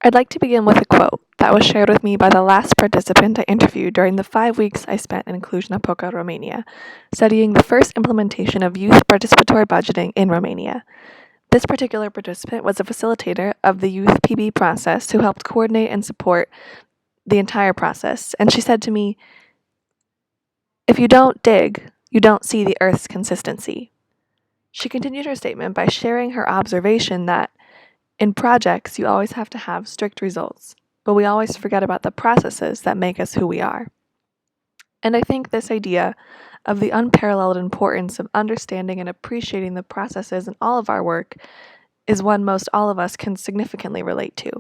I'd like to begin with a quote that was shared with me by the last participant I interviewed during the 5 weeks I spent in Cluj-Napoca, Romania, studying the first implementation of youth participatory budgeting in Romania. This particular participant was a facilitator of the YouthPB process who helped coordinate and support the entire process, and she said to me, "If you don't dig, you don't see the Earth's consistency." She continued her statement by sharing her observation that in projects, you always have to have strict results, but we always forget about the processes that make us who we are. And I think this idea of the unparalleled importance of understanding and appreciating the processes in all of our work is one most all of us can significantly relate to.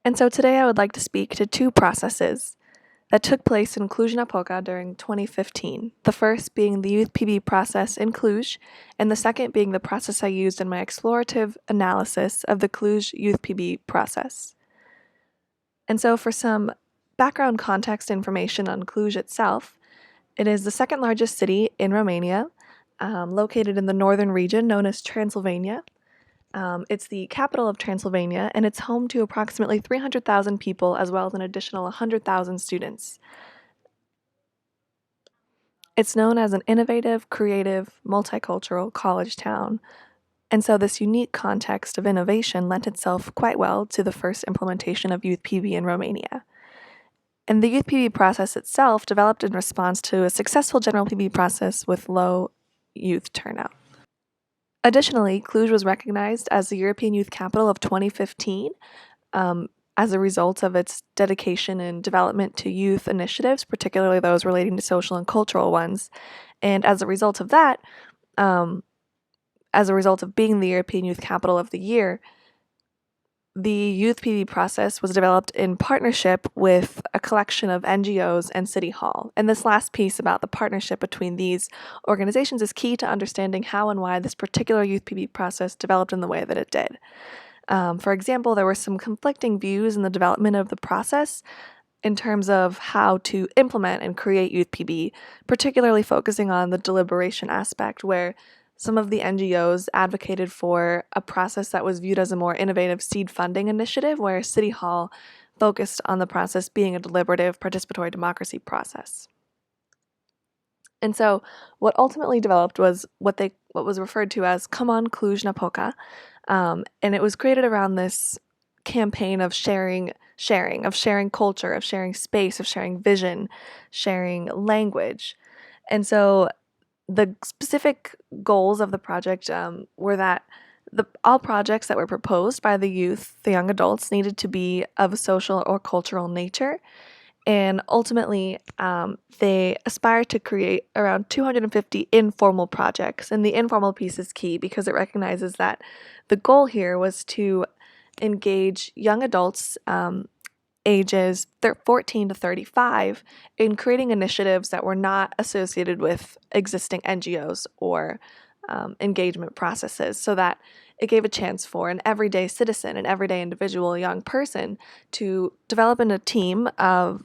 And so today I would like to speak to two processes that took place in Cluj-Napoca during 2015, the first being the YouthPB process in Cluj, and the second being the process I used in my explorative analysis of the Cluj YouthPB process. And so for some background context information on Cluj itself, it is the second largest city in Romania, located in the northern region known as Transylvania. It's the capital of Transylvania, and it's home to approximately 300,000 people as well as an additional 100,000 students. It's known as an innovative, creative, multicultural college town, and so this unique context of innovation lent itself quite well to the first implementation of YouthPB in Romania. And the YouthPB process itself developed in response to a successful general PB process with low youth turnout. Additionally, Cluj was recognized as the European Youth Capital of 2015 as a result of its dedication and development to youth initiatives, particularly those relating to social and cultural ones. And as a result of that, as a result of being the European Youth Capital of the Year, the YouthPB process was developed in partnership with a collection of NGOs and City Hall. And this last piece about the partnership between these organizations is key to understanding how and why this particular YouthPB process developed in the way that it did. For example, there were some conflicting views in the development of the process in terms of how to implement and create YouthPB, particularly focusing on the deliberation aspect, where some of the NGOs advocated for a process that was viewed as a more innovative seed funding initiative, where City Hall focused on the process being a deliberative participatory democracy process. And so what ultimately developed was what was referred to as Come on Cluj-Napoca, and it was created around this campaign of sharing culture, of sharing space, of sharing vision, sharing language. And so the specific goals of the project were that all projects that were proposed by the youth, the young adults, needed to be of a social or cultural nature. And ultimately, they aspire to create around 250 informal projects. And the informal piece is key because it recognizes that the goal here was to engage young adults ages 14 to 35 in creating initiatives that were not associated with existing NGOs or engagement processes, so that it gave a chance for an everyday citizen, an everyday individual, young person to develop in a team of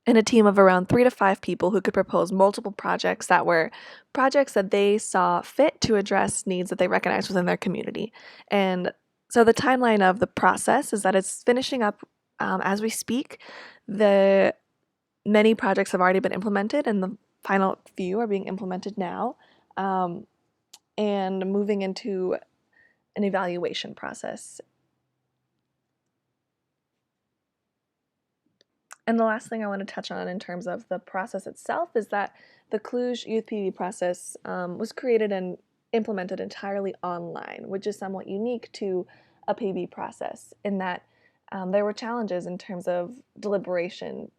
around 3 to 5 people who could propose multiple projects that were projects that they saw fit to address needs that they recognized within their community. And so the timeline of the process is that it's finishing up as we speak. The many projects have already been implemented, and the final few are being implemented now, and moving into an evaluation process. And the last thing I want to touch on in terms of the process itself is that the Cluj YouthPB process was created and implemented entirely online, which is somewhat unique to a PB process in that there were challenges in terms of deliberation,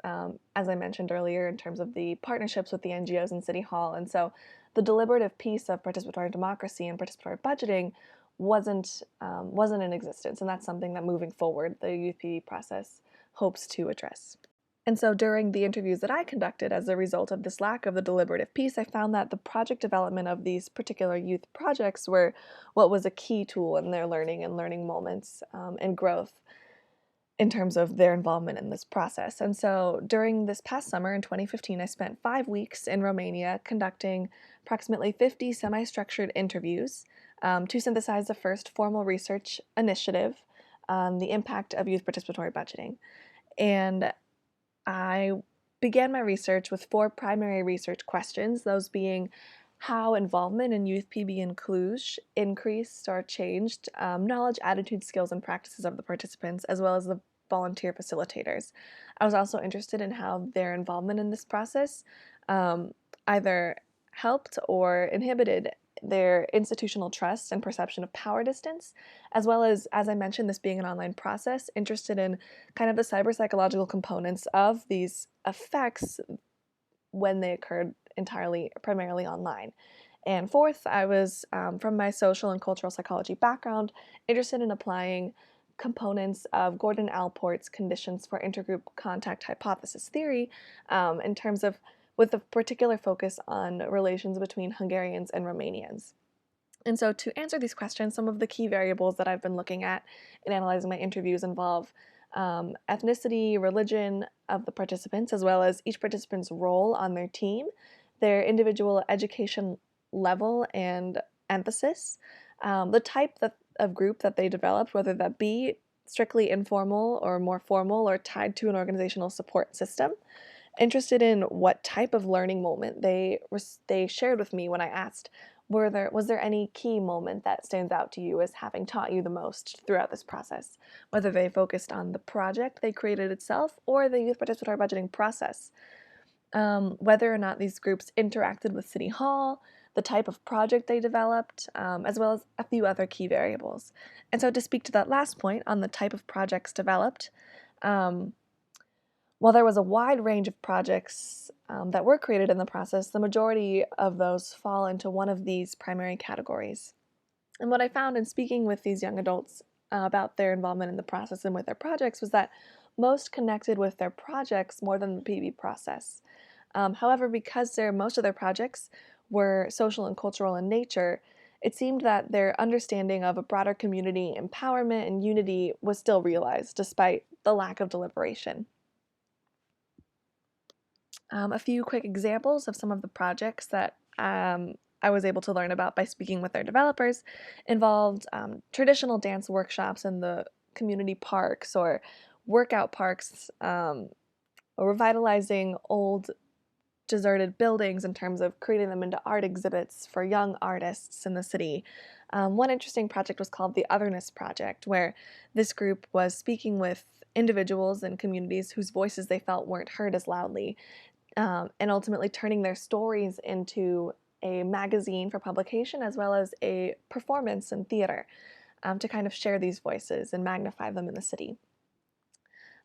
as I mentioned earlier, in terms of the partnerships with the NGOs and City Hall. And so the deliberative piece of participatory democracy and participatory budgeting wasn't in existence, and that's something that moving forward the YouthPB process hopes to address. And so during the interviews that I conducted as a result of this lack of the deliberative piece, I found that the project development of these particular youth projects were what was a key tool in their learning and learning moments and growth. in terms of their involvement in this process. And so during this past summer in 2015, I spent 5 weeks in Romania conducting approximately 50 semi-structured interviews to synthesize the first formal research initiative on the impact of youth participatory budgeting. And I began my research with 4 primary research questions, those being how involvement in YouthPB in Cluj increased or changed knowledge, attitude, skills, and practices of the participants, as well as the volunteer facilitators. I was also interested in how their involvement in this process either helped or inhibited their institutional trust and perception of power distance, as well as I mentioned, this being an online process, interested in kind of the cyber-psychological components of these effects when they occurred primarily online. And fourth, I was, from my social and cultural psychology background, interested in applying components of Gordon Allport's conditions for intergroup contact hypothesis theory in terms of with a particular focus on relations between Hungarians and Romanians. And so to answer these questions, some of the key variables that I've been looking at in analyzing my interviews involve ethnicity, religion of the participants, as well as each participant's role on their team, their individual education level and emphasis, the type of group that they developed, whether that be strictly informal or more formal or tied to an organizational support system. Interested in what type of learning moment they shared with me when I asked, was there any key moment that stands out to you as having taught you the most throughout this process? Whether they focused on the project they created itself or the youth participatory budgeting process. Whether or not these groups interacted with City Hall, the type of project they developed, as well as a few other key variables. And so to speak to that last point on the type of projects developed, while there was a wide range of projects that were created in the process, the majority of those fall into one of these primary categories. And what I found in speaking with these young adults about their involvement in the process and with their projects was that most connected with their projects more than the PB process. However, because most of their projects were social and cultural in nature, it seemed that their understanding of a broader community empowerment and unity was still realized despite the lack of deliberation. A few quick examples of some of the projects that I was able to learn about by speaking with their developers involved traditional dance workshops in the community parks or workout parks, or revitalizing old deserted buildings in terms of creating them into art exhibits for young artists in the city. One interesting project was called the Otherness Project, where this group was speaking with individuals and communities whose voices they felt weren't heard as loudly, and ultimately turning their stories into a magazine for publication as well as a performance in theater to kind of share these voices and magnify them in the city.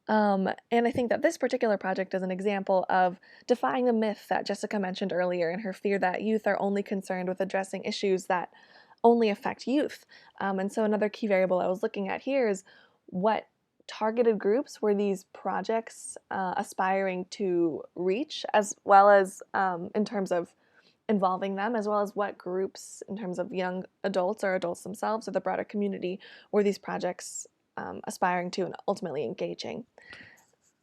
And I think that this particular project is an example of defying the myth that Jessica mentioned earlier in her fear that youth are only concerned with addressing issues that only affect youth. And so another key variable I was looking at here is what targeted groups were these projects aspiring to reach, as well as in terms of involving them, as well as what groups in terms of young adults or adults themselves or the broader community were these projects aspiring to and ultimately engaging.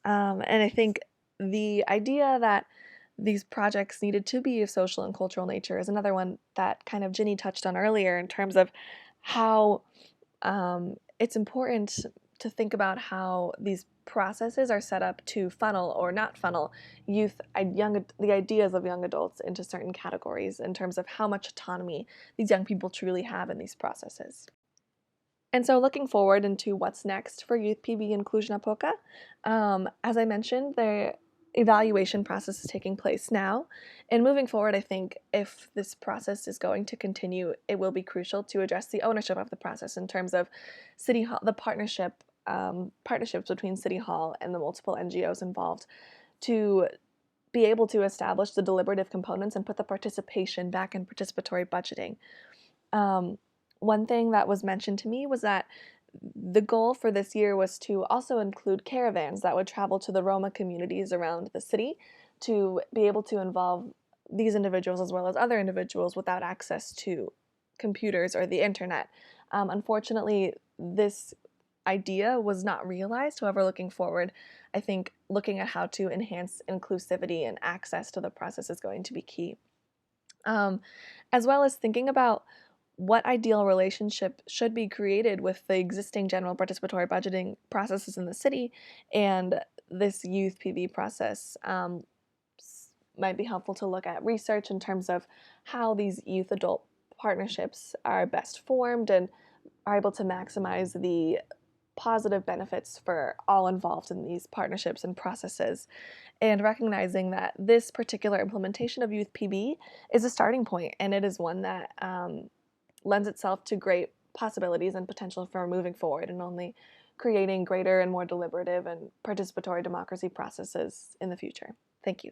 And I think the idea that these projects needed to be of social and cultural nature is another one that kind of Ginny touched on earlier in terms of how it's important to think about how these processes are set up to funnel or not funnel the ideas of young adults into certain categories in terms of how much autonomy these young people truly have in these processes. And so looking forward into what's next for YouthPB in Cluj-Napoca, as I mentioned, the evaluation process is taking place now. And moving forward, I think if this process is going to continue, it will be crucial to address the ownership of the process in terms of City Hall, the partnerships between City Hall and the multiple NGOs involved to be able to establish the deliberative components and put the participation back in participatory budgeting. One thing that was mentioned to me was that the goal for this year was to also include caravans that would travel to the Roma communities around the city to be able to involve these individuals as well as other individuals without access to computers or the internet. Unfortunately, this idea was not realized. However, looking forward, I think looking at how to enhance inclusivity and access to the process is going to be key. As well as thinking about what ideal relationship should be created with the existing general participatory budgeting processes in the city and this youth PB process. Might be helpful to look at research in terms of how these youth adult partnerships are best formed and are able to maximize the positive benefits for all involved in these partnerships and processes, and recognizing that this particular implementation of Youth PB is a starting point, and it is one that lends itself to great possibilities and potential for moving forward and only creating greater and more deliberative and participatory democracy processes in the future. Thank you.